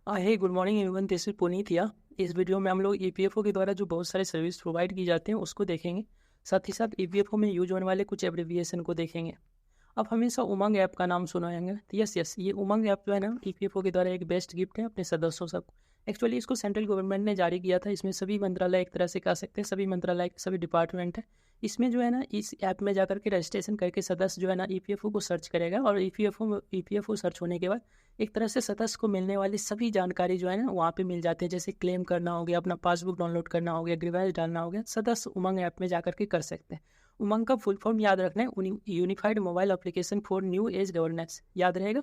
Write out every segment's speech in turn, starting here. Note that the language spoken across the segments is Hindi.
Hey good morning everyone, this is Puneet here. इस वीडियो में हम लोग ईपीएफओ के द्वारा जो बहुत सारे सर्विस प्रोवाइड की जाते हैं उसको देखेंगे। साथ ही साथ ईपीएफओ में यूज होने वाले कुछ एब्रिविएशन को देखेंगे। आप हमेशा उमंग ऐप का नाम सुना होंगे। तो यस, ये उमंग ऐप जो है ना, ईपीएफओ के द्वारा एक बेस्ट गिफ्ट है अपने सदस्यों सब। एक्चुअली इसको सेंट्रल गवर्नमेंट ने जारी किया था। इसमें सभी मंत्रालय, एक तरह से कह सकते हैं सभी मंत्रालय के सभी डिपार्टमेंट है। इसमें जो है ना, इस ऐप में जाकर के रजिस्ट्रेशन करके सदस्य जो है ना ईपीएफओ को सर्च करेगा, और ईपीएफओ सर्च होने के बाद एक तरह से सदस्य को मिलने वाली सभी जानकारी जो है ना वहाँ पे मिल जाते हैं। जैसे क्लेम करना हो गया, अपना पासबुक डाउनलोड करना हो गया, ग्रीवेंस डालना हो गया, सदस्य उमंग ऐप में जाकर के कर सकते हैं। उमंग का फुल फॉर्म याद रखना है, unified mobile application for new age governance, याद रहेगा।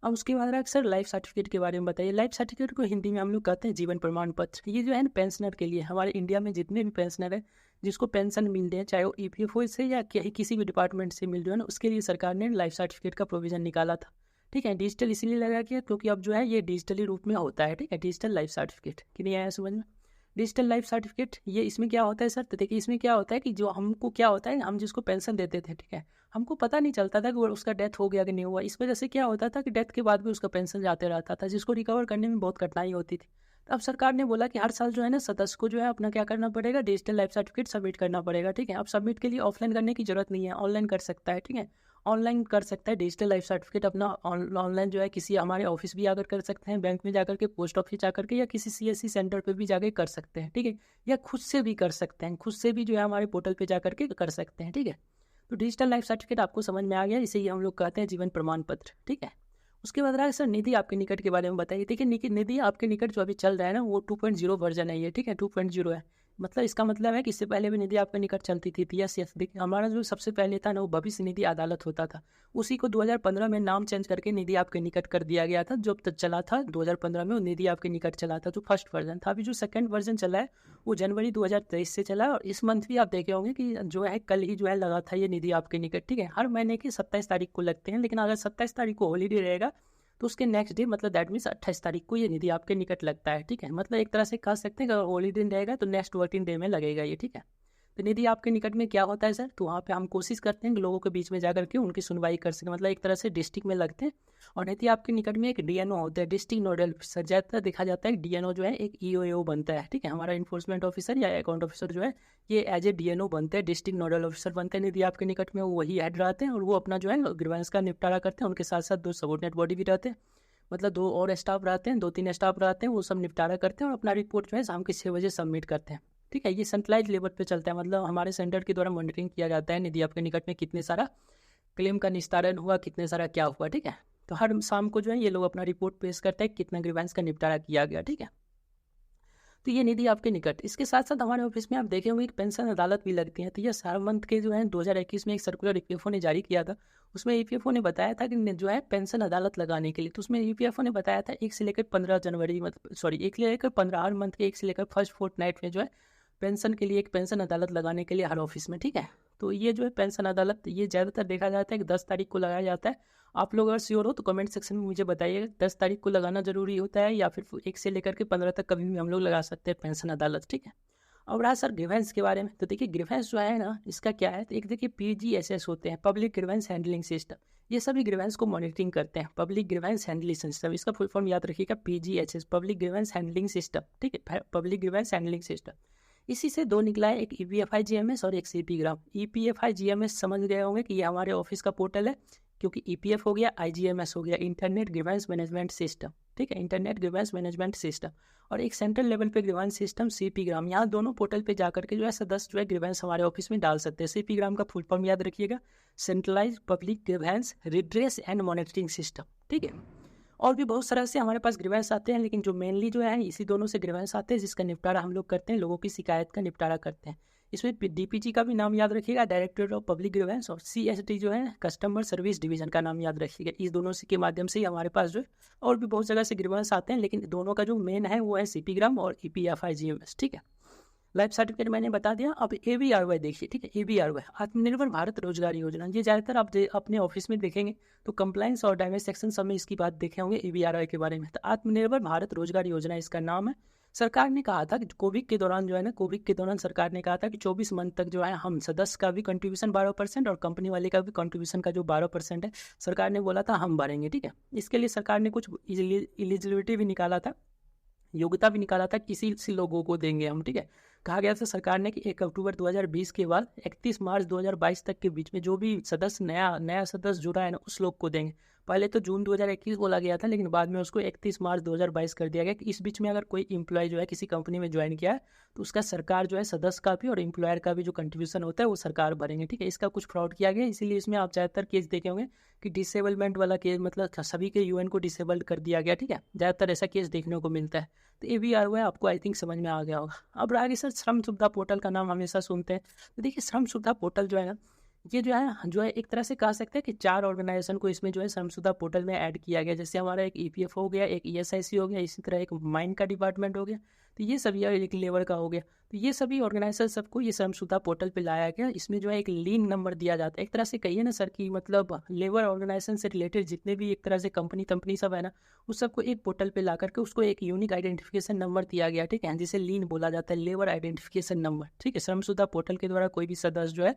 अब उसके बाद सर लाइफ सर्टिफिकेट के बारे में बताइए। लाइफ सर्टिफिकेट को हिंदी में हम लोग कहते हैं जीवन प्रमाण पत्र। ये जो है ना पेंशनर के लिए, हमारे इंडिया में जितने भी पेंशनर है जिसको पेंशन मिल रहे हैं, चाहे वो ईपीएफओ से या किसी भी डिपार्टमेंट से मिल रहे हो ना, उसके लिए सरकार ने लाइफ सर्टिफिकेट का प्रोविजन निकाला था। ठीक है, डिजिटल इसीलिए लगा किया क्योंकि अब जो है ये डिजिटली रूप में होता है। ठीक है, डिजिटल लाइफ सर्टिफिकेट कि नहीं आया समझ में? डिजिटल लाइफ सर्टिफिकेट ये इसमें क्या होता है सर? तो देखिए इसमें क्या होता है कि जो हमको क्या होता है, हम जिसको पेंशन देते थे, ठीक है, हमको पता नहीं चलता था कि वो उसका डेथ हो गया कि नहीं हुआ। इस वजह से क्या होता था कि डेथ के बाद भी उसका पेंशन जाते रहता था, जिसको रिकवर करने में बहुत कठिनाई होती थी। तो अब सरकार ने बोला कि हर साल जो है ना सदस्य को जो है अपना क्या करना पड़ेगा, डिजिटल लाइफ सर्टिफिकेट सबमिट करना पड़ेगा। ठीक है, अब सबमिट के लिए ऑफलाइन करने की जरूरत नहीं है, ऑनलाइन कर सकता है। ठीक है, ऑनलाइन कर सकता है डिजिटल लाइफ सर्टिफिकेट अपना। ऑनलाइन जो है किसी हमारे ऑफिस भी आकर कर सकते हैं, बैंक में जाकर के, पोस्ट ऑफिस जाकर के, या किसी सीएससी सेंटर पे भी जाकर कर सकते हैं। ठीक है, या खुद से भी कर सकते हैं, खुद से भी जो है हमारे पोर्टल पे जाकर के कर सकते हैं। ठीक है, तो डिजिटल लाइफ सर्टिफिकेट आपको समझ में आ गया, इसे ही हम लोग कहते हैं जीवन प्रमाण पत्र। ठीक है, उसके बाद रहा सर निधि आपके निकट के बारे में बताइए। देखिए निधि आपके निकट जो अभी चल रहा है ना, वो 2.0 वर्जन है ये। ठीक है, 2.0 है। मतलब इसका मतलब है कि इससे पहले भी निधि आपके निकट चलती थी। यस यस, देखिए हमारा जो सबसे पहले था ना, वो भविष्य निधि अदालत होता था। उसी को 2015 में नाम चेंज करके निधि आपके निकट कर दिया गया था। जो तक चला था 2015 में, वो निधि आपके निकट चला था, जो फर्स्ट वर्जन था। अभी जो सेकंड वर्जन चला है वो जनवरी 2023 से चला है। और इस मंथ भी आप देखे होंगे कि जो है कल ही जो है लगा था ये निधि आपके निकट। ठीक है, हर महीने की 27 तारीख को लगते हैं, लेकिन अगर 27 तारीख को हॉलीडे रहेगा तो उसके नेक्स्ट डे, मतलब दैट मीन्स 28 तारीख को ये निधि आपके निकट लगता है। ठीक है, मतलब एक तरह से कह सकते हैं कि अगर हॉलीडे रहेगा तो नेक्स्ट वर्किंग डे में लगेगा ये। ठीक है, तो निधि आपके निकट में क्या होता है सर? तो वहाँ पे हम कोशिश करते हैं कि लोगों के बीच में जाकर के उनकी सुनवाई कर सकें, मतलब एक तरह से डिस्ट्रिक्ट में लगते हैं। और निधि आपके निकट में एक डीएनओ होता है, डिस्ट्रिक्ट नोडल ऑफिसर। ज़्यादातर देखा जाता है डीएनओ जो है एक ईओ बनता है। ठीक है, हमारा इन्फोर्समेंट ऑफिसर या अकाउंट ऑफिसर जो है ये एज ए डीएनओ बनते हैं, डिस्ट्रिक्ट नोडल ऑफिसर बनते हैं। निधि आपके निकट में वही हेड रहते हैं, और वो अपना जो है ग्रीवेंस का निपटारा करते हैं। उनके साथ साथ 2 सबॉर्डिनेट बॉडी भी रहते हैं, मतलब 2 और स्टाफ रहते हैं, 2-3 स्टाफ रहते हैं, वो सब निपटारा करते हैं और अपना रिपोर्ट जो है शाम के 6 बजे सबमिट करते हैं। ठीक है, ये सेंट्रलाइज लेवल पे चलता है, मतलब हमारे सेंटर के द्वारा मॉनिटरिंग किया जाता है निधि आपके निकट में कितने सारा क्लेम का निस्तारण हुआ, कितने सारा क्या हुआ। ठीक है, तो हर शाम को जो है ये लोग अपना रिपोर्ट पेश करते हैं कितना ग्रीवेंस का निपटारा किया गया। ठीक है, तो ये निधि आपके निकट। इसके साथ साथ हमारे ऑफिस में आप देखे होंगे एक पेंशन अदालत भी लगती है। तो ये हर मंथ के जो है 2021 में एक सर्कुलर ईपीएफओ ने जारी किया था। उसमें ईपीएफओ ने बताया था कि जो है पेंशन अदालत लगाने के लिए, तो उसमें ईपीएफओ ने बताया था 1 से लेकर 15 जनवरी, मतलब सॉरी 1 से लेकर 15 हर मंथ के 1 से लेकर फर्स्ट फोर्टनाइट में जो है पेंशन के लिए एक पेंशन अदालत लगाने के लिए हर ऑफिस में। ठीक है, तो ये जो है पेंशन अदालत, ये ज़्यादातर देखा जाता है कि 10 तारीख को लगाया जाता है। आप लोग अगर श्योर हो तो कमेंट सेक्शन में मुझे बताइए 10 तारीख को लगाना जरूरी होता है या फिर 1 से लेकर के 15 तक कभी भी हम लोग लगा सकते हैं पेंशन अदालत। ठीक है, अब रहा सर ग्रीवेंस के बारे में। तो देखिए ग्रीवेंस जो है ना, इसका क्या है, तो एक देखिए पीजीएसएस होते हैं, पब्लिक ग्रीवेंस हैंडलिंग सिस्टम। ये सभी ग्रीवेंस को मॉनिटरिंग करते हैं, पब्लिक ग्रीवेंस हैंडलिंग सिस्टम। इसका फुल फॉर्म याद रखिएगा, पीजीएसएस, पब्लिक ग्रीवेंस हैंडलिंग सिस्टम। ठीक है, पब्लिक ग्रीवेंस हैंडलिंग सिस्टम। इसी से 2 निकला है, एक ईपीएफआईजीएमएस और एक सीपीग्राम। ईपीएफआईजीएमएस समझ गए होंगे कि ये हमारे ऑफिस का पोर्टल है, क्योंकि ईपीएफ हो गया, आईजीएमएस हो गया, इंटरनेट ग्रीवेंस मैनेजमेंट सिस्टम। ठीक है, इंटरनेट ग्रीवेंस मैनेजमेंट सिस्टम। और एक सेंट्रल लेवल पे ग्रीवेंस सिस्टम सीपीग्राम। यहाँ दोनों पोर्टल पे जाकर के जो है सदस्य जो है ग्रीवेंस हमारे ऑफिस में डाल सकते हैं। सीपीग्राम का फुल फॉर्म याद रखिएगा, centralize public grievance redress and monitoring system. ठीक है, और भी बहुत सारा से हमारे पास ग्रीवेंस आते हैं, लेकिन जो मेनली जो है इसी दोनों से ग्रीवेंस आते हैं, जिसका निपटारा हम लोग करते हैं, लोगों की शिकायत का निपटारा करते हैं। इसमें डीपीजी का भी नाम याद रखिएगा, डायरेक्टरेट ऑफ पब्लिक ग्रीवेंस, और सीएसडी जो है कस्टमर सर्विस डिवीजन का नाम याद रखिएगा। इस दोनों से के माध्यम से ही हमारे पास जो है और भी बहुत जगह से ग्रीवेंस आते हैं, लेकिन दोनों का जो मेन है वो है सीपीग्राम और ईपीएफआईजीएमएस। ठीक है, लाइफ सर्टिफिकेट मैंने बता दिया। अब एबीआरवाई देखिए। ठीक है, एबीआरवाई आत्मनिर्भर भारत रोजगार योजना, ये ज़्यादातर आप अपने ऑफिस में देखेंगे तो कंप्लाइंस और डैमेज सेक्शन सब में इसकी बात देखे होंगे एबीआरवाई के बारे में। तो आत्मनिर्भर भारत रोजगार योजना इसका नाम है। सरकार ने कहा था कि कोविड के दौरान जो है ना, कोविड के दौरान सरकार ने कहा था कि 24 मंथ तक जो है हम सदस्य का भी कंट्रीब्यूशन 12% और कंपनी वाले का भी कंट्रीब्यूशन का जो 12% है, सरकार ने बोला था हम भरेंगे, ठीक है। इसके लिए सरकार ने कुछ एलिजिबिलिटी भी निकाला था, योग्यता भी निकाला था, किसी लोगों को देंगे हम, ठीक है। कहा गया था सरकार ने कि 1 अक्टूबर 2020 के बाद 31 मार्च 2022 तक के बीच में जो भी सदस्य नया सदस्य जुड़ा है ना, उस लोग को देंगे। पहले तो जून 2021 बोला गया था, लेकिन बाद में उसको 31 मार्च 2022 कर दिया गया कि इस बीच में अगर कोई एम्प्लॉय जो है किसी कंपनी में ज्वाइन किया है तो उसका सरकार जो है सदस्य का भी और एम्प्लॉयर का भी जो कंट्रीब्यूशन होता है वो सरकार भरेंगे, ठीक है। इसका कुछ फ्रॉड किया गया, इसीलिए इसमें आप ज़्यादातर केस देखे होंगे कि डिसेबलमेंट वाला केस, मतलब सभी के यूएन को डिसेबल्ड कर दिया गया, ठीक है। ज़्यादातर ऐसा केस देखने को मिलता है। तो ये भी आर हुआ है, आपको आई थिंक समझ में आ गया होगा। अब आगे सर, श्रम सुविधा पोर्टल का नाम हमेशा सुनते हैं। तो देखिए, श्रम सुविधा पोर्टल जो है ना, ये जो है एक तरह से कह सकते हैं कि 4 ऑर्गेनाइजेशन को इसमें जो है श्रम सुविधा पोर्टल में ऐड किया गया। जैसे हमारा एक ईपीएफ हो गया, एक ईएसआईसी हो गया, इसी तरह एक माइन का डिपार्टमेंट हो गया, तो ये सभी, एक लेबर का हो गया। तो ये सभी ऑर्गेनाइजेशन सबको ये श्रम सुविधा पोर्टल पे लाया गया। इसमें जो है एक लीन नंबर दिया जाता है। एक तरह से कहिए ना सर कि मतलब लेबर ऑर्गेनाइजेशन से रिलेटेड जितने भी एक तरह से कंपनी सब है ना, उस सबको एक पोर्टल पे ला करके उसको एक यूनिक आइडेंटिफिकेशन नंबर दिया गया, ठीक है, जिसे लीन बोला जाता है, लेबर आइडेंटिफिकेशन नंबर, ठीक है। श्रम सुविधा पोर्टल के द्वारा कोई भी सदस्य जो है,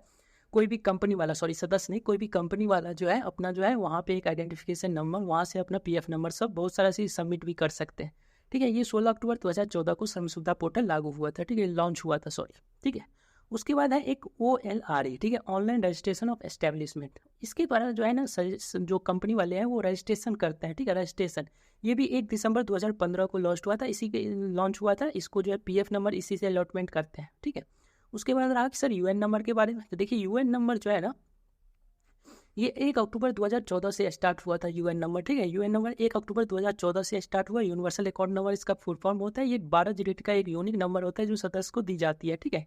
कोई भी कंपनी वाला, सॉरी सदस्य नहीं, कोई भी कंपनी वाला जो है अपना जो है वहाँ पे एक आइडेंटिफिकेशन नंबर, वहाँ से अपना पीएफ नंबर, सब बहुत सारा चीज़ सबमिट भी कर सकते हैं, ठीक है। ये 16 अक्टूबर 2014 को श्रम सुविधा पोर्टल लागू हुआ था, ठीक है, लॉन्च हुआ था, सॉरी, ठीक है। उसके बाद है एक OLRE, ठीक है, ऑनलाइन रजिस्ट्रेशन ऑफ एस्टेब्लिशमेंट। इसके द्वारा जो है ना जो कंपनी वाले हैं वो रजिस्ट्रेशन करते हैं, ठीक है, रजिस्ट्रेशन। ये भी 1 दिसंबर 2015 को लॉन्च हुआ था, इसी के लॉन्च हुआ था। इसको जो है पीएफ नंबर इसी से अलॉटमेंट करते हैं, ठीक है। उसके बाद रहा कि सर यूएन नंबर के बारे में। तो देखिए, यूएन नंबर जो है ना, ये 1 अक्टूबर 2014 से स्टार्ट हुआ था यूएन नंबर, ठीक है। यूएन नंबर 1 अक्टूबर 2014 से स्टार्ट हुआ। यूनिवर्सल अकाउंट नंबर इसका फुल फॉर्म होता है। ये 12 डिजिट का एक यूनिक नंबर होता है जो सदस्य को दी जाती है, ठीक है।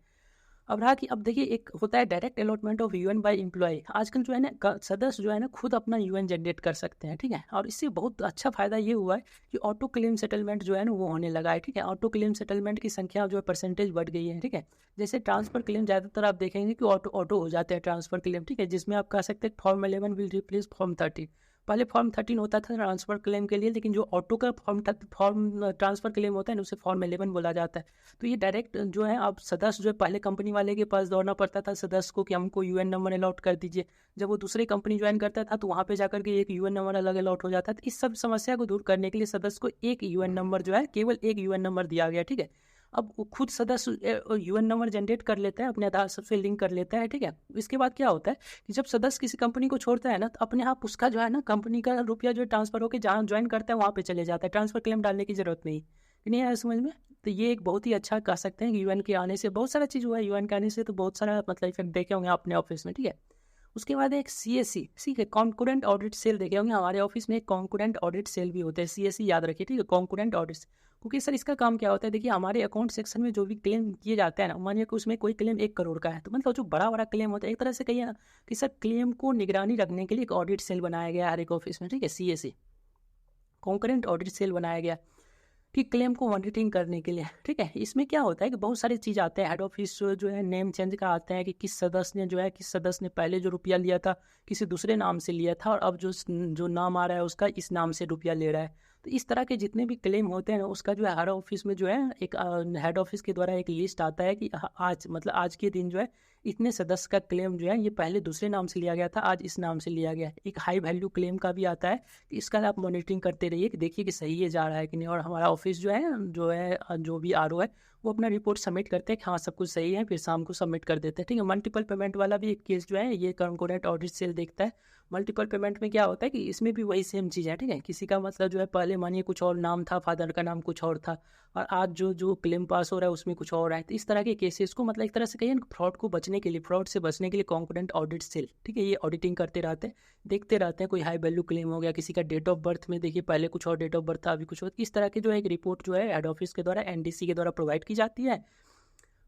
अब रहा कि अब देखिए, एक होता है direct allotment of UN by employ. आजकल जो है ना सदस्य जो है ना खुद अपना यूएन जनरेट कर सकते हैं, ठीक है। और इससे बहुत अच्छा फायदा ये हुआ है कि ऑटो क्लेम सेटलमेंट जो है ना वो होने लगा है, ठीक है। ऑटो क्लेम सेटलमेंट की संख्या जो है परसेंटेज बढ़ गई है, ठीक है। जैसे ट्रांसफर क्लेम ज़्यादातर आप देखेंगे कि ऑटो हो जाते हैं ट्रांसफर क्लेम, ठीक है, जिसमें आप कह सकते हैं फॉर्म 11 विल रिप्लेस फॉर्म 13। पहले फॉर्म 13 होता था ट्रांसफर क्लेम के लिए, लेकिन जो ऑटो का फॉर्म ट्रांसफर क्लेम होता है ना, उसे फॉर्म 11 बोला जाता है। तो ये डायरेक्ट जो है, आप सदस्य जो है पहले कंपनी वाले के पास दौड़ना पड़ता था सदस्य को कि हमको यूएन नंबर अलॉट कर दीजिए। जब वो दूसरी कंपनी ज्वाइन करता था तो वहाँ पे जाकर के एक यूएन नंबर अलग अलॉट हो जाता था। इस सब समस्या को दूर करने के लिए सदस्य को एक यूएन नंबर जो है, केवल एक यूएन नंबर दिया गया, ठीक है। अब वो खुद सदस्य यूएन नंबर जनरेट कर लेता है, अपने आधार सबसे लिंक कर लेता है, ठीक है। इसके बाद क्या होता है कि जब सदस्य किसी कंपनी को छोड़ता है ना, तो अपने आप उसका जो है ना कंपनी का रुपया जो है ट्रांसफर होकर जहाँ ज्वाइन करता है वहाँ पे चले जाता है। ट्रांसफर क्लेम डालने की जरूरत नहीं, नहीं आया समझ में। तो ये एक बहुत ही अच्छा कह सकते हैं कि यूएन के आने से बहुत सारा चीज़ हुआ है। यूएन के आने से तो बहुत सारा मतलब इफेक्ट देखे होंगे अपने ऑफिस में, ठीक है। उसके बाद एक CAC, ठीक है, कॉन्करेंट ऑडिट सेल देखे होंगे। हमारे ऑफिस में एक कॉन्करेंट ऑडिट सेल भी होते हैं, CAC याद रखिए, ठीक है, कॉन्करेंट ऑडिट। क्योंकि सर इसका काम क्या होता है, देखिए हमारे अकाउंट सेक्शन में जो भी क्लेम किए जाते हैं ना, मानिए कि उसमें कोई क्लेम 1 करोड़ का है, तो मतलब जो बड़ा बड़ा क्लेम होता है, एक तरह से कहिए ना कि सर क्लेम को निगरानी रखने के लिए एक ऑडिट सेल बनाया गया है हर एक ऑफिस में, ठीक है, CAC कॉन्करेंट ऑडिट सेल बनाया गया कि क्लेम को मॉनिटरिंग करने के लिए, ठीक है। इसमें क्या होता है कि बहुत सारी चीज़ आते हैं। हेड ऑफिस जो है नेम चेंज का आते हैं कि किस सदस्य ने पहले जो रुपया लिया था किसी दूसरे नाम से लिया था, और अब जो नाम आ रहा है उसका इस नाम से रुपया ले रहा है। तो इस तरह के जितने भी क्लेम होते हैं ना, उसका जो है हर ऑफिस में जो है एक हेड ऑफिस के द्वारा एक लिस्ट आता है कि आज के दिन जो है इतने सदस्य का क्लेम जो है ये पहले दूसरे नाम से लिया गया था, आज इस नाम से लिया गया। एक हाई वैल्यू क्लेम का भी आता है कि इसका आप मॉनिटरिंग करते रहिए कि देखिए कि सही है जा रहा है कि नहीं। और हमारा ऑफिस जो भी RO है वो अपना रिपोर्ट सबमिट करते हैं कि हाँ सब कुछ सही है, फिर शाम को सबमिट कर देते हैं, ठीक है। मल्टीपल पेमेंट वाला भी एक केस जो है ये कॉन्करेंट ऑडिट सेल देखता है। मल्टीपल पेमेंट में क्या होता है कि इसमें भी वही सेम चीज़ है, ठीक है। किसी का मतलब जो है पहले मानिए कुछ और नाम था, फादर का नाम कुछ और था, और आज जो क्लेम पास हो रहा है उसमें कुछ और है। तो इस तरह के केसेस को मतलब एक तरह से कहिए फ्रॉड को बचने के लिए, फ्रॉड से बचने के लिए कॉन्करेंट ऑडिट सेल, ठीक है, ये ऑडिटिंग करते रहते हैं, देखते रहते हैं। कोई हाई वैल्यू क्लेम हो गया, किसी का डेट ऑफ बर्थ में देखिए पहले कुछ और डेट ऑफ बर्थ था, अभी कुछ और, इस तरह की जो है एक रिपोर्ट जो है हेड ऑफिस के द्वारा NDC के द्वारा प्रोवाइड की जाती है।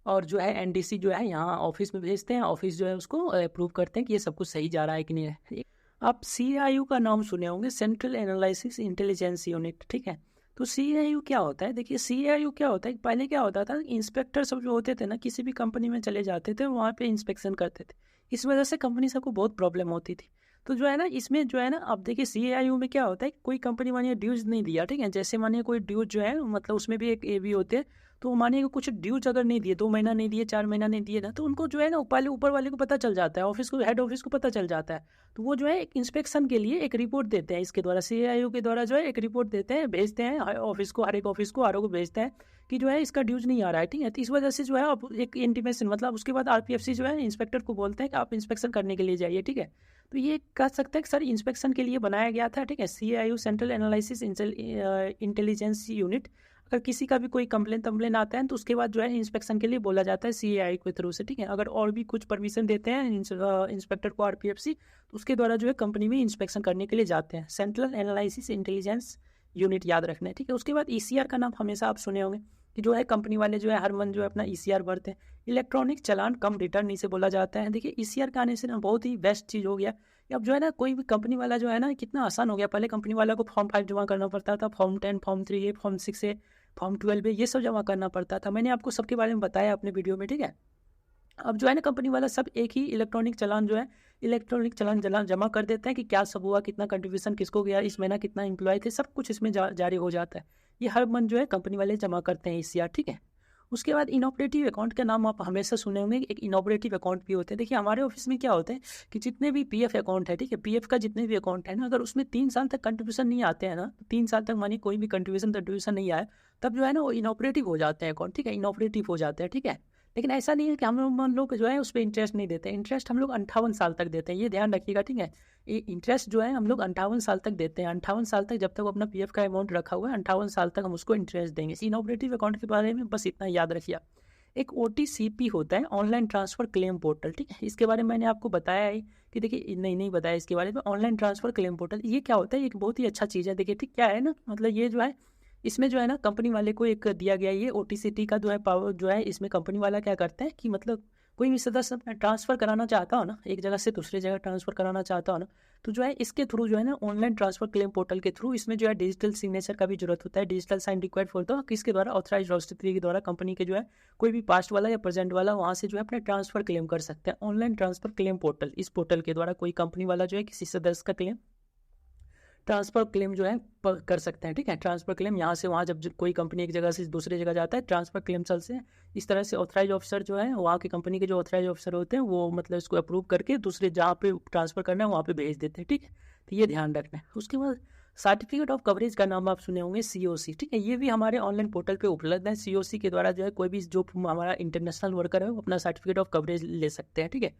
और जो है NDC जो है यहाँ ऑफिस में भेजते हैं, ऑफिस जो है उसको अप्रूव करते हैं कि ये सब कुछ सही जा रहा है कि नहीं है। आप CIU का नाम सुने होंगे, सेंट्रल एनालिसिस इंटेलिजेंस यूनिट, ठीक है। तो CIU क्या होता है, देखिए CIU क्या होता है, पहले क्या होता था, इंस्पेक्टर सब जो होते थे ना किसी भी कंपनी में चले जाते थे, वहाँ पे इंस्पेक्शन करते थे। इस वजह से कंपनी सबको बहुत प्रॉब्लम होती थी। तो जो है ना इसमें जो है ना अब देखिए CAIU में क्या होता है, कोई कंपनी मानिए ड्यूज नहीं दिया, ठीक है, जैसे मानिए कोई ड्यूज जो है मतलब उसमें भी एक AB होते हैं, तो मानिए कुछ ड्यूज अगर नहीं दिए, 2 महीना नहीं दिए, 4 महीना नहीं दिए ना, तो उनको जो है ना पहले ऊपर वाले को पता चल जाता है, ऑफिस को, हेड ऑफिस को पता चल जाता है। तो वो जो है एक इंस्पेक्शन के लिए एक रिपोर्ट देते हैं, इसके द्वारा CAIU के द्वारा जो है एक रिपोर्ट देते हैं, भेजते हैं ऑफिस को, हर एक ऑफिस को, RO को भेजते हैं कि जो है इसका ड्यूज नहीं आ रहा है, ठीक है। तो इस वजह से जो है अब एक इंटीमेशन मतलब उसके बाद RPFC जो है इंस्पेक्टर को बोलते हैं कि आप इंस्पेक्शन करने के लिए जाइए, ठीक है। तो ये कह सकते हैं कि सर इंस्पेक्शन के लिए बनाया गया था, ठीक है, CAIU central analysis intelligence unit. अगर किसी का भी कोई कंप्लेन आता है तो उसके बाद जो है इंस्पेक्शन के लिए बोला जाता है CAIU के थ्रू से, ठीक है। अगर और भी कुछ परमिशन देते हैं इंस्पेक्टर को RPFC, तो उसके द्वारा जो है कंपनी में इंस्पेक्शन करने के लिए जाते हैं, सेंट्रल एनालिसिस इंटेलिजेंस यूनिट याद रखना है, ठीक है। उसके बाद ECR का नाम हमेशा आप सुने होंगे कि जो है कंपनी वाले जो है हर मंथ जो है अपना ECR भरते हैं, इलेक्ट्रॉनिक चालान कम रिटर्न इसे बोला जाता है। देखिए ECR का आने से ना बहुत ही बेस्ट चीज़ हो गया कि अब जो है ना कोई भी कंपनी वाला जो है ना कितना आसान हो गया। पहले कंपनी वाला को फॉर्म 5 जमा करना पड़ता था, form 10, form 3A, form 6A, form 12A, ये सब जमा करना पड़ता था। मैंने आपको सबके बारे में बताया अपने वीडियो में, ठीक है। अब जो है ना कंपनी वाला सब एक ही इलेक्ट्रॉनिक चालान जो है इलेक्ट्रॉनिक चालान जमा कर देते हैं कि क्या सब हुआ, कितना कंट्रीब्यूशन किसको गया, इस महीना कितना एम्प्लॉय थे, सब कुछ इसमें जारी हो जाता है। ये हर मंथ जो है कंपनी वाले जमा करते हैं ECR, ठीक है। उसके बाद इनऑपरेटिव अकाउंट का नाम आप हमेशा सुने होंगे, एक इनऑपरेटिव अकाउंट भी होते हैं। देखिए हमारे ऑफिस में क्या होता है कि जितने भी PF अकाउंट है, ठीक है, PF का जितने भी अकाउंट है ना, अगर उसमें 3 साल तक कंट्रीब्यूशन नहीं आते हैं ना, 3 साल तक मानिए कोई भी कंट्रीब्यूशन नहीं आया, तब जो है ना वो इनऑपरेटिव हो जाते हैं अकाउंट, ठीक है, इनऑपरेटिव हो जाते हैं, ठीक है। लेकिन ऐसा नहीं है कि हम लोग जो है उस पर इंटरेस्ट नहीं देते, इंटरेस्ट हम लोग 58 साल तक देते हैं, ये ध्यान रखिएगा, ठीक है। ये इंटरेस्ट जो है हम लोग 58 साल तक देते हैं, 58 साल तक जब तक वो अपना PF का अमाउंट रखा हुआ है, 58 साल तक हम उसको इंटरेस्ट देंगे। इनऑपरेटिव अकाउंट के बारे में बस इतना याद रखिए। एक OTCP होता है, ऑनलाइन ट्रांसफर क्लेम पोर्टल, ठीक है, इसके बारे में मैंने आपको बताया है कि देखिए नहीं बताया इसके बारे में। ऑनलाइन ट्रांसफर क्लेम पोर्टल ये क्या होता है, एक बहुत ही अच्छा चीज़ है। देखिए ठीक क्या है ना, मतलब ये जो है इसमें जो है ना कंपनी वाले को एक दिया गया ये OTCT का जो है पावर जो है, इसमें कंपनी वाला क्या करते हैं कि मतलब कोई भी सदस्य अपना ट्रांसफ़र कराना चाहता हो ना, एक जगह से दूसरी जगह ट्रांसफ़र कराना चाहता हो ना, तो जो है इसके थ्रू जो है ना ऑनलाइन ट्रांसफर क्लेम पोर्टल के थ्रू इसमें जो है डिजिटल सिग्नेचर का भी जरूरत होता है, digital sign required for the किसके द्वारा, ऑथराइज रजिस्ट्री के द्वारा कंपनी के जो है कोई भी पास्ट वाला या प्रेजेंट वाला वहाँ से जो है अपने ट्रांसफर क्लेम कर सकते हैं। ऑनलाइन ट्रांसफर क्लेम पोर्टल, इस पोर्टल के द्वारा कोई कंपनी वाला जो है किसी सदस्य का क्लेम ट्रांसफर क्लेम जो है कर सकते हैं, ठीक है। ट्रांसफर क्लेम यहाँ से वहाँ, जब कोई कंपनी एक जगह से दूसरी जगह जाता है, ट्रांसफर क्लेम चल से इस तरह से ऑथराइज ऑफिसर जो है वहाँ की कंपनी के जो ऑथराइज ऑफिसर होते हैं वो मतलब इसको अप्रूव करके दूसरे जहाँ पे ट्रांसफर करना है वहाँ पे भेज देते हैं, ठीक है। तो ये ध्यान रखना है। उसके बाद सर्टिफिकेट ऑफ कवरेज का नाम आप सुने होंगे, COC, ठीक है, ये भी हमारे ऑनलाइन पोर्टल पे उपलब्ध है। COC के द्वारा जो है कोई भी जो हमारा इंटरनेशनल वर्कर है वो अपना सर्टिफिकेट ऑफ कवरेज ले सकते हैं, ठीक है।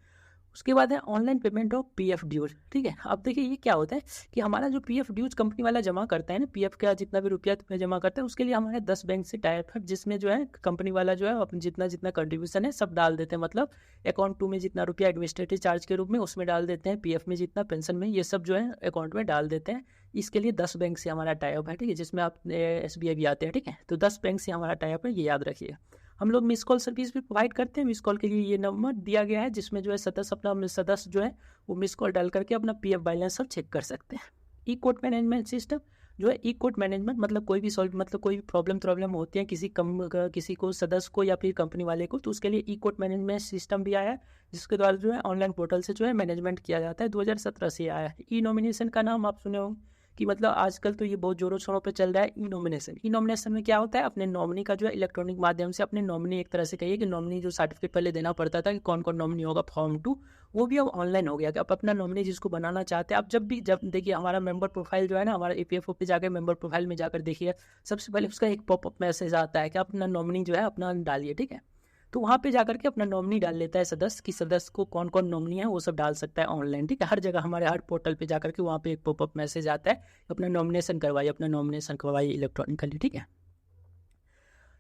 उसके बाद है online payment of PF dues, ठीक है। अब देखिए ये क्या होता है कि हमारा जो PF ड्यूज कंपनी वाला जमा करता है ना, PF का जितना भी रुपया जमा करता है उसके लिए हमारे 10 बैंक से टाइप है, जिसमें जो है कंपनी वाला जो है अपना जितना जितना कंट्रीब्यूशन है सब डाल देते हैं। मतलब अकाउंट 2 में जितना रुपया एडमिनिस्ट्रेटिव चार्ज के रूप में उसमें डाल देते हैं, PF में जितना, पेंशन में, ये सब जो है अकाउंट में डाल देते हैं। इसके लिए 10 बैंक से हमारा टाइप है, ठीक है, जिसमें आप SBI भी आते हैं, ठीक है। तो 10 बैंक से हमारा टाइप है, ये याद रखिए। हम लोग मिस कॉल सर्विस भी प्रोवाइड करते हैं। मिस कॉल के लिए ये नंबर दिया गया है जिसमें जो है सदस्य जो है वो मिस कॉल डाल करके अपना PF बैलेंस सब चेक कर सकते हैं। ई कोर्ट मैनेजमेंट सिस्टम जो है, ई कोर्ट मैनेजमेंट मतलब कोई भी प्रॉब्लम होती है किसी को सदस्य को या फिर कंपनी वाले को, तो उसके लिए ई कोर्ट मैनेजमेंट सिस्टम भी आया है जिसके द्वारा जो है ऑनलाइन पोर्टल से जो है मैनेजमेंट किया जाता है। 2017 से आया है। ई नॉमिनेशन का नाम आप सुने होंगे कि मतलब आजकल तो ये बहुत जोरों शोरों पे चल रहा है ई नॉमिनेशन। ई नॉमिनेशन में क्या होता है, अपने नॉमिनी का जो है इलेक्ट्रॉनिक माध्यम से अपने नॉमिनी, एक तरह से कहिए कि नॉमिनी जो सर्टिफिकेट पहले देना पड़ता था कि कौन कौन नॉमिनी होगा, फॉर्म 2, वो भी अब ऑनलाइन हो गया कि आप अपना नॉमिनी जिसको बनाना चाहते हैं आप जब देखिए हमारा मेंबर प्रोफाइल जो है ना, हमारा EPFO पे जाकर मेंबर प्रोफाइल में जाकर देखिए, सबसे पहले उसका एक पॉपअप मैसेज आता है कि आप अपना नॉमिनी जो है अपना डालिए, ठीक है। तो वहाँ पे जाकर के अपना नॉमिनी डाल लेता है सदस्य, कि सदस्य को कौन कौन नॉमिनी है वो सब डाल सकता है ऑनलाइन, ठीक है। हर जगह हमारे हर पोर्टल पे जाकर के वहाँ पे एक पॉपअप मैसेज आता है, अपना नॉमिनेशन करवाइए इलेक्ट्रॉनिकली, ठीक है।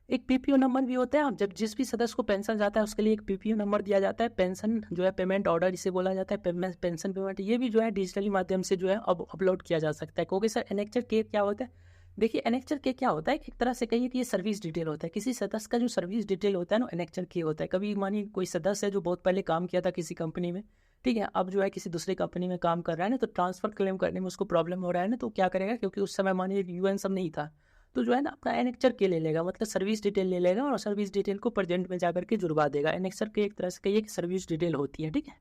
एक PPO नंबर भी होता है। आप जब जिस भी सदस्य को पेंशन जाता है उसके लिए एक PPO नंबर दिया जाता है। पेंशन जो है पेमेंट ऑर्डर इसे बोला जाता है, पेंशन पेमेंट, ये भी जो है डिजिटली माध्यम से जो है अब अपलोड किया जा सकता है। क्योंकि सर एनेक्चर के क्या होता है, देखिए एनेक्चर के क्या होता है, एक तरह से कहिए कि ये सर्विस डिटेल होता है। किसी सदस्य का जो सर्विस डिटेल होता है ना, एनेक्चर के होता है। कभी मानिए कोई सदस्य है जो बहुत पहले काम किया था किसी कंपनी में, ठीक है, अब जो है किसी दूसरी कंपनी में काम कर रहा है ना, तो ट्रांसफर क्लेम करने में उसको प्रॉब्लम हो रहा है ना, तो क्या करेगा, क्योंकि उस समय मानिए UN सब नहीं था, तो जो है ना अपना एनेक्चर के ले लेगा, मतलब सर्विस डिटेल ले लेगा और सर्विस डिटेल को प्रेजेंट में जाकर के जुड़वा देगा। एनेक्चर के एक तरह से कहिए कि सर्विस डिटेल होती है, ठीक है।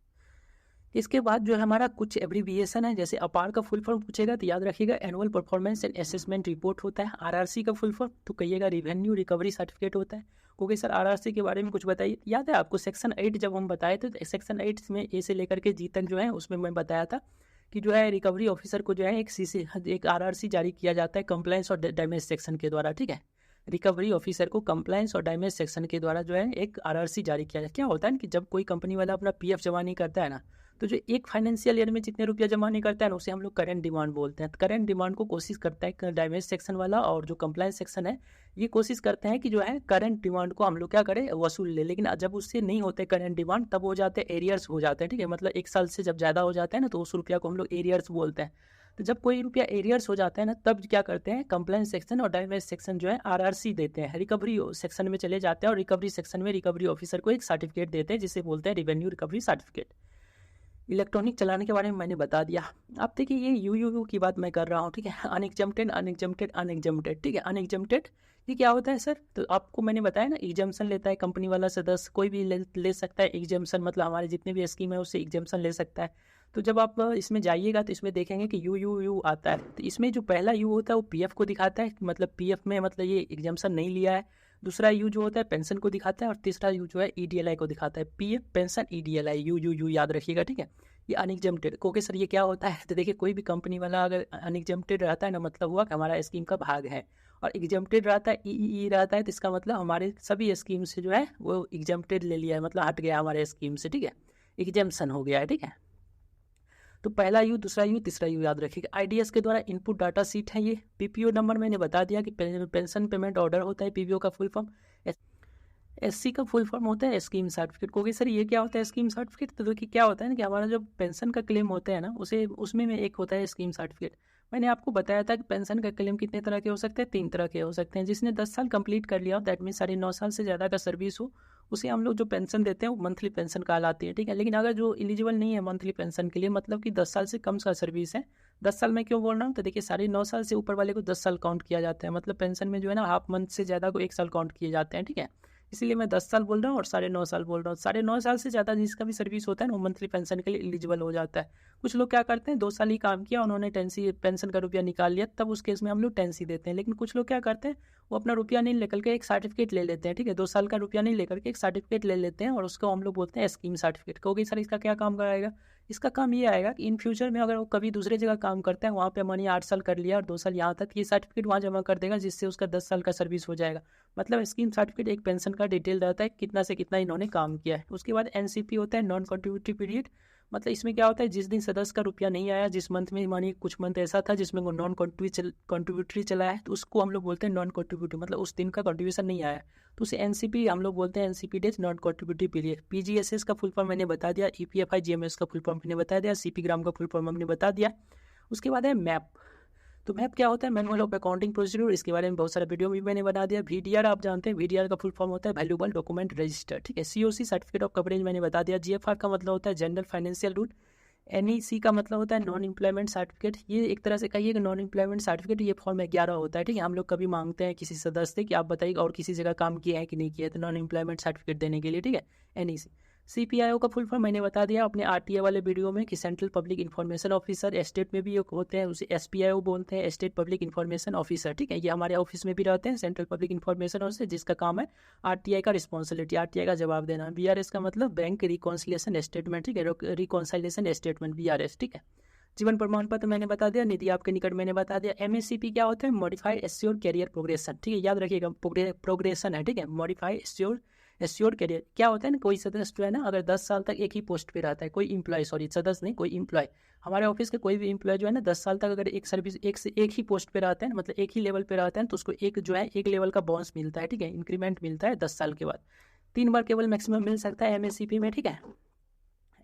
इसके बाद जो है हमारा कुछ एब्रीविएशन है, जैसे अपार का फुल फॉर्म पूछेगा तो याद रखिएगा annual performance and assessment report होता है। आरआरसी का फुल फॉर्म तो कहिएगा रिवेन्यू रिकवरी सर्टिफिकेट होता है। क्योंकि सर आरआरसी के बारे में कुछ बताइए, याद है आपको सेक्शन 8 जब हम बताए थे तो सेक्शन 8 में ए से लेकर के जी तक जो है उसमें मैं बताया था कि जो है रिकवरी ऑफिसर को जो है एक आरआरसी जारी किया जाता है कंप्लायंस और डैमेज सेक्शन के द्वारा। ठीक है, रिकवरी ऑफिसर को कंप्लायंस और डैमेज सेक्शन के द्वारा जो है एक आरआरसी जारी किया जाए। क्या होता है कि जब कोई कंपनी वाला अपना पीएफ जमा नहीं करता है ना, तो जो एक फाइनेंशियल ईयर में जितने रुपया जमा नहीं करता है ना उसे हम लोग करेंट डिमांड बोलते हैं। करेंट डिमांड को कोशिश करता है डैमेज सेक्शन वाला और जो कंप्लायंस सेक्शन है ये कोशिश करते हैं कि जो है करंट डिमांड को हम लोग क्या करें, वसूल ले। लेकिन जब उससे नहीं होते करंट डिमांड तब हो जाते हैं एरियर्स हो जाते हैं। ठीक है, मतलब 1 साल से जब ज़्यादा हो जाता है ना तो उस रुपया को हम लोग एरियर्स बोलते हैं। तो जब कोई रुपया एरियर्स हो जाता है ना तब क्या करते हैं कंप्लायंस सेक्शन और डैमेज सेक्शन जो है आरआरसी देते हैं, रिकवरी सेक्शन में चले जाते हैं और रिकवरी सेक्शन में रिकवरी ऑफिसर को एक सर्टिफिकेट देते हैं जिसे बोलते हैं रिवेन्यू रिकवरी सर्टिफिकेट। इलेक्ट्रॉनिक चलाने के बारे में मैंने बता दिया। अब देखिए ये यू की बात मैं कर रहा हूँ। ठीक है, अनएग्जम्प्टेड अनएग्जम्प्टेड अनएग्जम्प्टेड। ठीक है, अनएग्जम्प्टेड ये क्या होता है सर, तो आपको मैंने बताया ना एग्जाम्पशन लेता है कंपनी वाला सदस्य, कोई भी ले सकता है एग्जाम्पशन, मतलब हमारे जितने भी स्कीम है उससे एग्जाम्पशन ले सकता है। तो जब आप इसमें जाइएगा तो इसमें देखेंगे कि यू आता है। तो इसमें जो पहला यू होता है वो पीएफ को दिखाता है, मतलब पीएफ में मतलब ये एग्जाम्पशन नहीं लिया है। दूसरा यू जो होता है पेंशन को दिखाता है और तीसरा यू जो है ईडीएलआई को दिखाता है। पीएफ पेंशन ईडीएलआई यू याद रखिएगा। ठीक है, ये अनएग्जम्प्टेड। क्योंकि सर ये क्या होता है, तो देखिए कोई भी कंपनी वाला अगर अनएग्जम्प्टेड रहता है ना मतलब हुआ कि हमारा स्कीम का भाग है, और एग्जम्प्टेड रहता है ई रहता है तो इसका मतलब हमारे सभी स्कीम से जो है वो एग्जम्प्टेड ले लिया है, मतलब हट गया हमारे स्कीम से। ठीक है, एग्जाम्पशन हो गया है। ठीक है, तो पहला यू दूसरा यू तीसरा यू याद रखिएगा। आईडीएस के द्वारा इनपुट डाटा सीट है ये। पीपीओ नंबर मैंने बता दिया कि पेंशन पेमेंट ऑर्डर होता है पीपीओ का फुल फॉर्म। एससी का फुल फॉर्म होता है स्कीम सर्टिफिकेट। क्योंकि सर ये क्या होता है स्कीम सर्टिफिकेट, तो देखिए क्या होता है ना कि हमारा जो पेंशन का क्लेम होता है ना उसे उसमें में एक होता है स्कीम सर्टिफिकेट। मैंने आपको बताया था कि पेंशन का क्लेम कितने तरह के हो सकते हैं, 3 तरह के हो सकते हैं। जिसने 10 साल कंप्लीट कर लिया हो, दैट मीन 9.5 साल से ज़्यादा का सर्विस हो, उसे हम लोग जो पेंशन देते हैं वो मंथली पेंशन कहलाती है। ठीक है, लेकिन अगर जो एलिजिबल नहीं है मंथली पेंशन के लिए, मतलब कि 10 साल से कम का सर्विस है, 10 साल में क्यों बोल रहा हूँ, तो देखिए 9.5 साल से ऊपर वाले को 10 साल काउंट किया जाता है। मतलब पेंशन में जो है ना हाफ मंथ से ज़्यादा को 1 साल काउंट किए जाते हैं। ठीक है, इसलिए मैं 10 साल बोल रहा हूँ और 9.5 साल बोल रहा हूँ। 9.5 साल से ज़्यादा जिसका भी सर्विस होता है ना वो मंथली पेंशन के लिए एलिजिबल हो जाता है। कुछ लोग क्या करते हैं 2 साल ही काम किया, उन्होंने टेंसी पेंशन का रुपया निकाल लिया, तब उस केस में हम लोग टेंसी देते हैं। लेकिन कुछ लोग क्या करते हैं वो अपना रुपया नहीं लेकर के एक सर्टिफिकेट ले लेते हैं। ठीक है, 2 साल का रुपया नहीं लेकर के एक सर्टिफिकेट ले लेते हैं और उसको हम लोग बोलते हैं स्कीम सर्टिफिकेट। क्योंकि सर इसका क्या काम कराएगा, इसका काम ये आएगा कि इन फ्यूचर में अगर वो कभी दूसरे जगह काम करता है, वहाँ पे मानिए 8 साल कर लिया और 2 साल यहाँ तक, ये सर्टिफिकेट वहाँ जमा कर देगा जिससे उसका 10 साल का सर्विस हो जाएगा। मतलब स्कीम सर्टिफिकेट एक पेंशन का डिटेल रहता है कितना से कितना इन्होंने काम किया है। उसके बाद एनसीपी होता है नॉन कंट्रीब्यूटरी पीरियड। मतलब इसमें क्या होता है जिस दिन सदस्य का रुपया नहीं आया, जिस मंथ में मानिए कुछ मंथ ऐसा था जिसमें वो नॉन कंट्रीब्यूटरी चला है, तो उसको हम लोग बोलते हैं नॉन कंट्रीब्यूटरी, मतलब उस दिन का कंट्रीब्यूशन नहीं आया तो उसे एनसीपी हम लोग बोलते हैं, NCP days non contributory period. PGSS का फुल फॉर्म मैंने बता दिया, ईपीएफआई जीएमएस का फुल फॉर्म मैंने बता दिया, सीपी ग्राम का फुल फॉर्म हमने बता दिया। उसके बाद है मैप। तो मैप क्या होता है, मैनुअल ऑफ अकाउंटिंग प्रोसीड्यूर, इसके बारे में बहुत सारा वीडियो भी मैंने बना दिया। वीडीआर आप जानते हैं, वीडीआर का फुल फॉर्म होता है वैल्यूएबल डॉक्यूमेंट रजिस्टर। ठीक है, सीओसी सर्टिफिकेट ऑफ कवरेज मैंने बता दिया। जीएफआर का मतलब होता है जनरल फाइनेंशियल रूल। एनईसी का मतलब होता है नॉन एम्प्लॉयमेंट सर्टिफिकेट। ये एक तरह से कहिए कि नॉन एम्प्लॉयमेंट सर्टिफिकेट ये फॉर्म 11 होता है। ठीक है, हम लोग कभी मांगते हैं किसी सदस्य से कि आप बताइए और किसी जगह काम किया है कि नहीं किया है, तो नॉन एम्प्लॉयमेंट सर्टिफिकेट देने के लिए। ठीक है, एनईसी। सीपीआईओ का फुल फॉर्म मैंने बता दिया अपने आरटीए वाले वीडियो में कि central public information officer. State में भी एक होते हैं उसे एसपीआईओ बोलते हैं, स्टेट पब्लिक इन्फॉर्मेशन ऑफिसर। ठीक है, ये हमारे ऑफिस में भी रहते हैं सेंट्रल पब्लिक इन्फॉर्मेशन ऑफिसर, जिसका काम है आरटीआई का रिस्पॉन्सिबिलिटी, आरटीआई का जवाब देना। बीआरएस का मतलब बैंक रिकॉन्सिलेशन स्टेटमेंट। ठीक है, रिकॉन्सिलेशन स्टेटमेंट बीआरएस। ठीक है, जीवन प्रमाण पत्र मैंने बता दिया, निधि आपके निकट मैंने बता दिया। एमएससीपी क्या होता है, मॉडिफाइड एश्योर कैरियर प्रोग्रेशन। ठीक है, याद रखिएगा प्रोग्रेशन है। ठीक है, मॉडिफाइड एश्योर कैरियर क्या होता है ना, कोई सदस्य जो है ना अगर 10 साल तक एक ही पोस्ट पे रहता है, कोई इम्प्लॉय, सॉरी सदस्य नहीं, कोई इम्प्लॉय, हमारे ऑफिस के कोई भी इम्प्लॉय जो है ना 10 साल तक अगर एक सर्विस एक से एक ही पोस्ट पे रहते हैं, मतलब एक ही लेवल पे रहते हैं, तो उसको एक जो है एक लेवल का बोनस मिलता है। ठीक है, इंक्रीमेंट मिलता है 10 साल के बाद। 3 बार केवल मैक्सिमम मिल सकता है एमएससीपी में। ठीक है,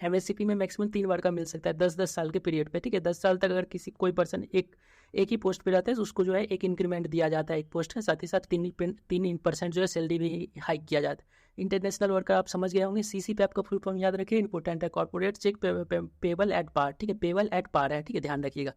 एमएससीपी में मैक्सिमम 3 बार का मिल सकता है 10-10 साल के पीरियड पे। ठीक है, 10 साल तक अगर किसी कोई पर्सन एक ही पोस्ट पे रहता है तो उसको जो है एक इंक्रीमेंट दिया जाता है एक पोस्ट का, साथ ही साथ 3% जो है सैलरी भी हाइक किया जाता है। इंटरनेशनल वर्कर आप समझ गए होंगे। सीसीपैप का फुल फॉर्म याद रखिए, इंपोर्टेंट है, corporate cheque payable at par. ठीक है, पेबल एट पार है। ठीक है, ध्यान रखिएगा।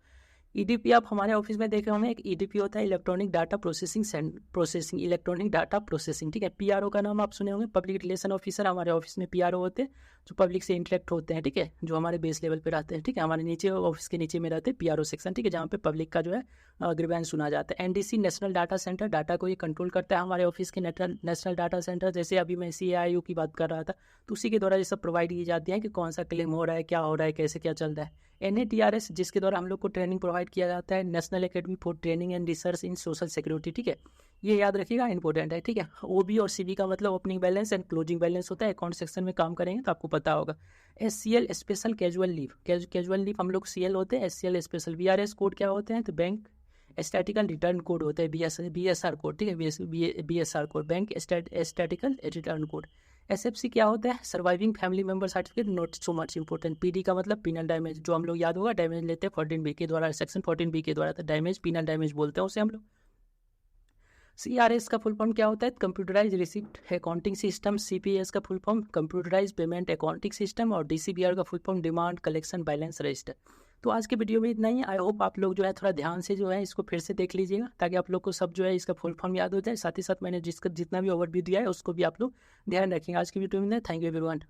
ईडीपी आप हमारे ऑफिस में देखे होंगे, एक ईडीपी होता है electronic data processing electronic data processing, ठीक है। पीआरओ का नाम आप सुने होंगे, पब्लिक रिलेशन ऑफिसर हमारे ऑफिस में पीआरओ होते हैं, जो पब्लिक से इंटरेक्ट होते हैं, ठीक है, जो हमारे बेस लेवल पे रहते हैं, ठीक है। हमारे नीचे ऑफिस के नीचे में रहते हैं पीआरओ सेक्शन, ठीक है, जहाँ पे पब्लिक का जो है ग्रीवेंस सुना जाता है। NDC national data centre, data को ये कंट्रोल करता है हमारे ऑफिस के नेशनल डाटा सेंटर। जैसे अभी मैं CAIU की बात कर रहा था, तो उसी के द्वारा ये सब प्रोवाइड की जाती है कि कौन सा क्लेम हो रहा है, क्या हो रहा है, कैसे क्या चल रहा है। NATRS, जिसके द्वारा हम लोग को ट्रेनिंग प्रोवाइड किया जाता है, national academy for training and research in social security, ठीक है, ये याद रखिएगा, इंपॉर्टेंट है, ठीक है। OB और CB का मतलब opening balance and closing balance होता है। अकाउंट सेक्शन में काम करेंगे तो आपको पता होगा। SCL special casual leave, casual leave हम लोग CL होते हैं, SCL स्पेशल। VRS कोड क्या होते हैं, तो बैंक स्टैटिकल रिटर्न कोड होता है, BSR कोड, ठीक है, BSR code, bank statistical return code. SFC क्या होता है, surviving family member certificate, not so much important. PD का मतलब पीनल डैमेज, जो हम लोग याद होगा डैमेज लेते हैं 14B के द्वारा, सेक्शन 14B के द्वारा, तो डैमेज पीनल डैमेज बोलते हैं उसे हम लोग। CRS का फुल फॉर्म क्या होता है, computerize receipt accounting system. CPS का full form computerize payment accounting system, और DCBR का full form demand collection balance register. तो आज के वीडियो में इतना ही। आई होप आप लोग जो है थोड़ा ध्यान से जो है इसको फिर से देख लीजिएगा, ताकि आप लोग को सब जो है इसका फुल फॉर्म याद हो जाए। साथ ही साथ मैंने जितना भी ओवरव्यू दिया है उसको भी आप लोग ध्यान रखेंगे। आज की वीडियो में थैंक यू एवरीवन।